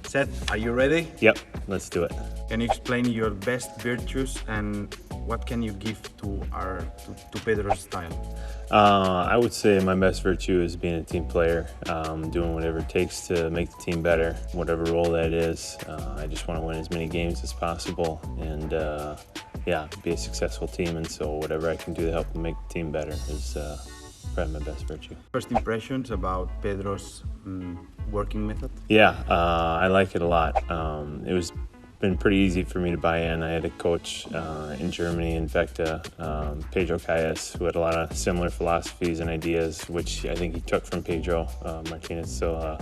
Seth, are you ready? Yep, let's do it. Can you explain your best virtues and what can you give to Pedro's style? I would say my best virtue is being a team player, doing whatever it takes to make the team better, whatever role that is. I just want to win as many games as possible and be a successful team. And so whatever I can do to help make the team better is probably my best virtue. First impressions about Pedro's working method? Yeah, I like it a lot. It was been pretty easy for me to buy in. I had a coach in Germany, in fact, Pedro, who had a lot of similar philosophies and ideas, which I think he took from Pedro Martinez. So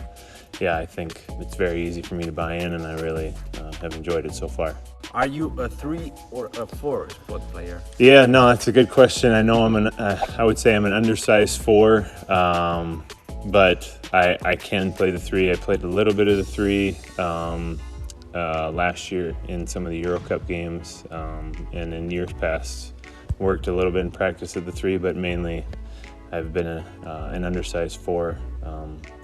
I think it's very easy for me to buy in, and I really have enjoyed it so far. Are you a 3 or a 4 spot player? Yeah, no, that's a good question. I know I would say I'm an undersized 4, but I can play the 3. I played a little bit of the 3 last year in some of the Euro Cup games, and in years past worked a little bit in practice at the 3, but mainly I've been an undersized 4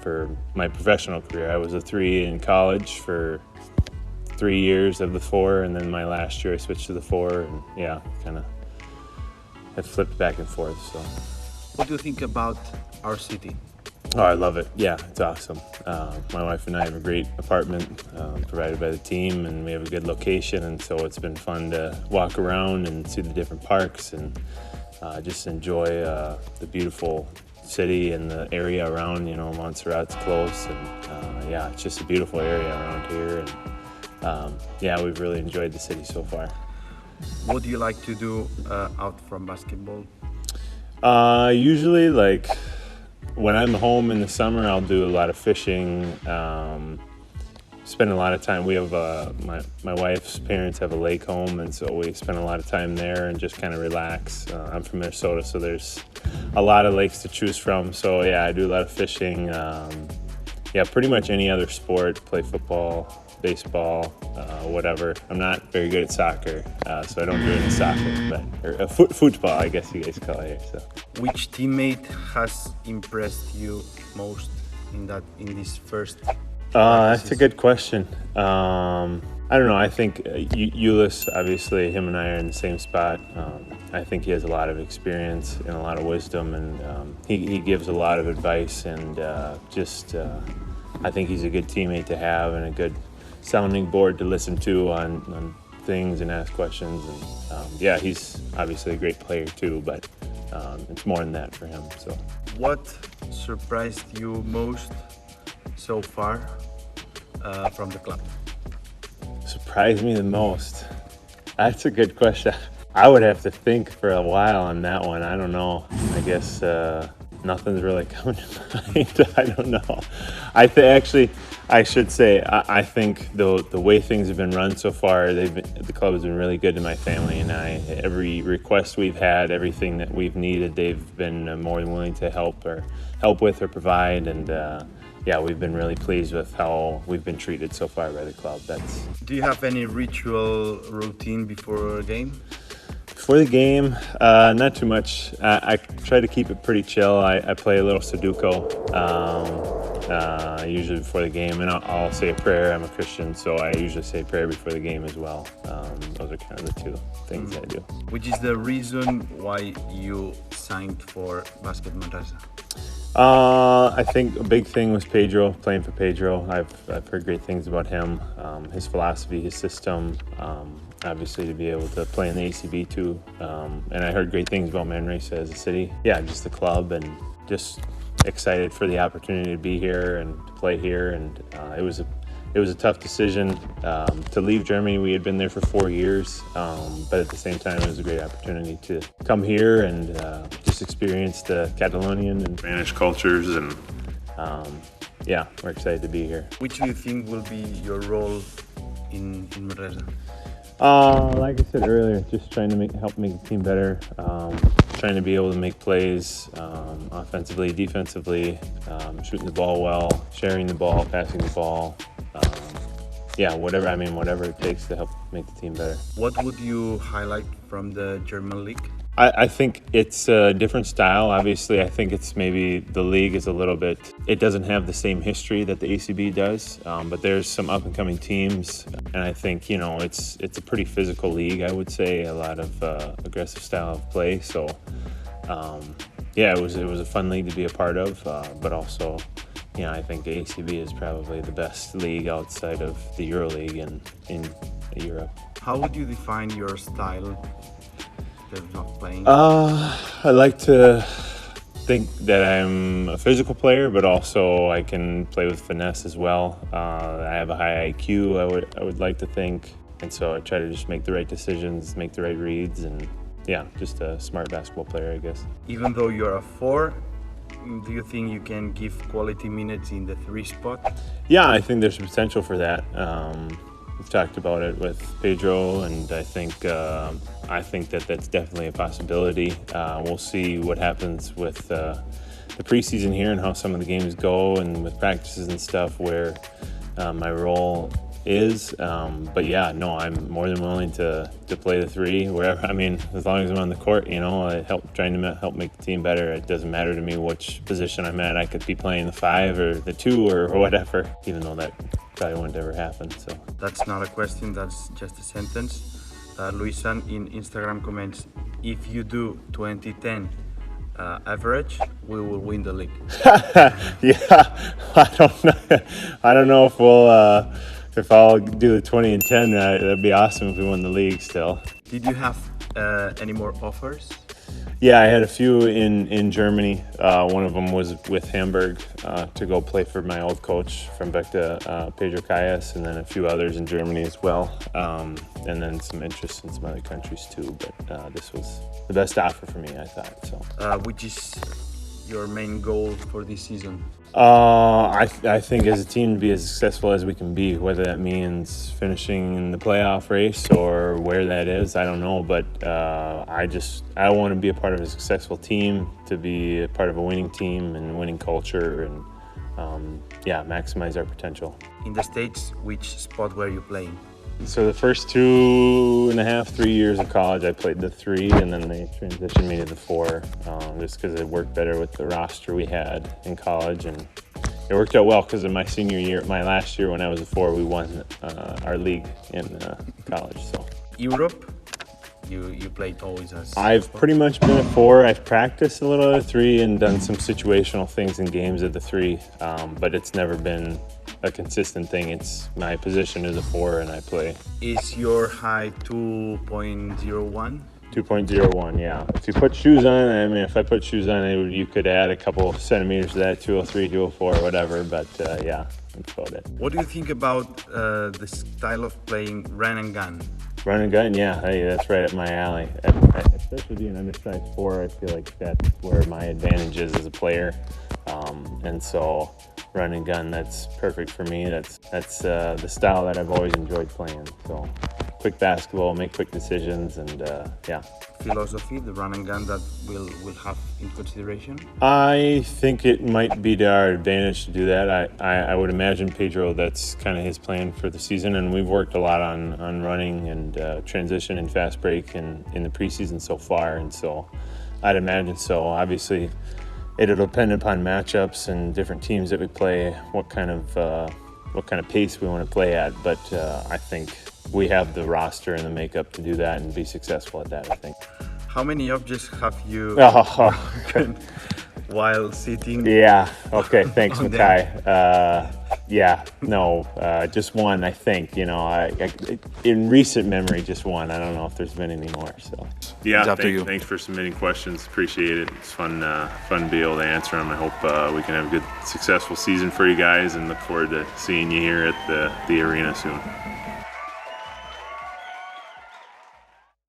for my professional career. I was a 3 in college for 3 years of the 4, and then my last year I switched to the 4, and kind of have flipped back and forth. So, what do you think about our city? Oh, I love it. Yeah, it's awesome. My wife and I have a great apartment provided by the team, and we have a good location, and so it's been fun to walk around and see the different parks and just enjoy the beautiful city and the area around. Montserrat's close, and it's just a beautiful area around here, and we've really enjoyed the city so far. What do you like to do out from basketball? Usually, when I'm home in the summer, I'll do a lot of fishing, spend a lot of time. We have my wife's parents have a lake home, and so we spend a lot of time there and just kind of relax. I'm from Minnesota, so there's a lot of lakes to choose from. So I do a lot of fishing. Pretty much any other sport, play football, baseball, whatever. I'm not very good at soccer, so I don't do any soccer, or football, I guess you guys call it here. So. Which teammate has impressed you most in this first? That's a good question. I don't know. I think Ulis, obviously, him and I are in the same spot. I think he has a lot of experience and a lot of wisdom, and he gives a lot of advice, and I think he's a good teammate to have and a good sounding board to listen to on things and ask questions. And he's obviously a great player too, but it's more than that for him. So, what surprised you most so far from the club? Surprised me the most? That's a good question. I would have to think for a while on that one. I don't know. I guess nothing's really coming to mind. I don't know. I should say, I think the way things have been run so far, the club has been really good to my family and I. Every request we've had, everything that we've needed, they've been more than willing to help with or provide. And we've been really pleased with how we've been treated so far by the club. Do you have any ritual routine before a game? For the game, not too much. I try to keep it pretty chill. I play a little Sudoku usually before the game, and I'll say a prayer. I'm a Christian, so I usually say a prayer before the game as well. Those are kind of the two things I do. Which is the reason why you signed for Basket Manresa? I think a big thing was Pedro, playing for Pedro. I've heard great things about him, his philosophy, his system. Obviously, to be able to play in the ACB too, and I heard great things about Manresa as a city. Just the club, and just excited for the opportunity to be here and to play here. And it was a tough decision to leave Germany. We had been there for 4 years, but at the same time, it was a great opportunity to come here and just experience the Catalonian and Spanish cultures. And we're excited to be here. Which do you think will be your role in Manresa? Like I said earlier, just trying to help make the team better, trying to be able to make plays offensively, defensively, shooting the ball well, sharing the ball, passing the ball. Whatever it takes to help make the team better. What would you highlight from the German league? I think it's a different style. Obviously, I think it's maybe the league is a little bit, it doesn't have the same history that the ACB does, but there's some up and coming teams. And I think, it's a pretty physical league, I would say, a lot of aggressive style of play. So, yeah, it was a fun league to be a part of, but also, I think the ACB is probably the best league outside of the EuroLeague in Europe. How would you define your style of playing? I like to think that I'm a physical player, but also I can play with finesse as well. I have a high IQ, I would like to think, and so I try to just make the right decisions, make the right reads, and yeah, just a smart basketball player, I guess. Even though you're a 4, do you think you can give quality minutes in the 3 spot? Yeah, I think there's potential for that. We've talked about it with Pedro, and I think that that's definitely a possibility. We'll see what happens with the preseason here and how some of the games go, and with practices and stuff where my role is. But yeah, no, I'm more than willing to play the 3 wherever. I mean, as long as I'm on the court, trying to help make the team better. It doesn't matter to me which position I'm at. I could be playing the 5 or the 2 or whatever, even though that probably won't ever happen. So that's not a question, that's just a sentence. Luisan in Instagram comments, if you do 2010 average, we will win the league. Yeah, I don't know if I'll do the 20 and 10. That'd be awesome if we won the league still. Did you have any more offers? Yeah, I had a few in Germany. One of them was with Hamburg to go play for my old coach from back to Pedro, and then a few others in Germany as well. And then some interest in some other countries too. But this was the best offer for me, I thought. So, which is your main goal for this season? I think as a team to be as successful as we can be, whether that means finishing in the playoff race or where that is, I don't know. But I want to be a part of a successful team, to be a part of a winning team and winning culture, and maximize our potential. In the States, which spot were you playing? So the first 2.5, 3 years of college, I played the 3, and then they transitioned me to the 4, just because it worked better with the roster we had in college, and it worked out well because in my senior year, my last year when I was a 4, we won our league in college. So Europe, you played always as. I've pretty much been a 4. I've practiced a little at a 3 and done some situational things in games at the 3, but it's never been a consistent thing. It's my position is a 4 and I play. Is your height 2.01? 2.01, yeah. If you put shoes on, if I put shoes on, you could add a couple centimeters to that, 203, 204, whatever, but yeah, that's about it. What do you think about the style of playing run and gun? Run and gun, yeah, hey, that's right up my alley. Especially being undersized 4, I feel like that's where my advantage is as a player. And so run and gun, that's perfect for me. That's the style that I've always enjoyed playing. So quick basketball, make quick decisions, and yeah. Philosophy, the run and gun that we'll have in consideration? I think it might be to our advantage to do that. I would imagine Pedro, that's kind of his plan for the season, and we've worked a lot on running and transition and fast break in the preseason so far, and so I'd imagine so. Obviously, it'll depend upon matchups and different teams that we play, what kind of pace we want to play at, but I think we have the roster and the makeup to do that and be successful at that, I think. How many objects have you while sitting? Yeah, okay, thanks, Makai. Yeah, no, just one, I think. In recent memory, just one. I don't know if there's been any more. So yeah, thanks for submitting questions. Appreciate it. It's fun to be able to answer them. I hope we can have a good, successful season for you guys, and look forward to seeing you here at the arena soon.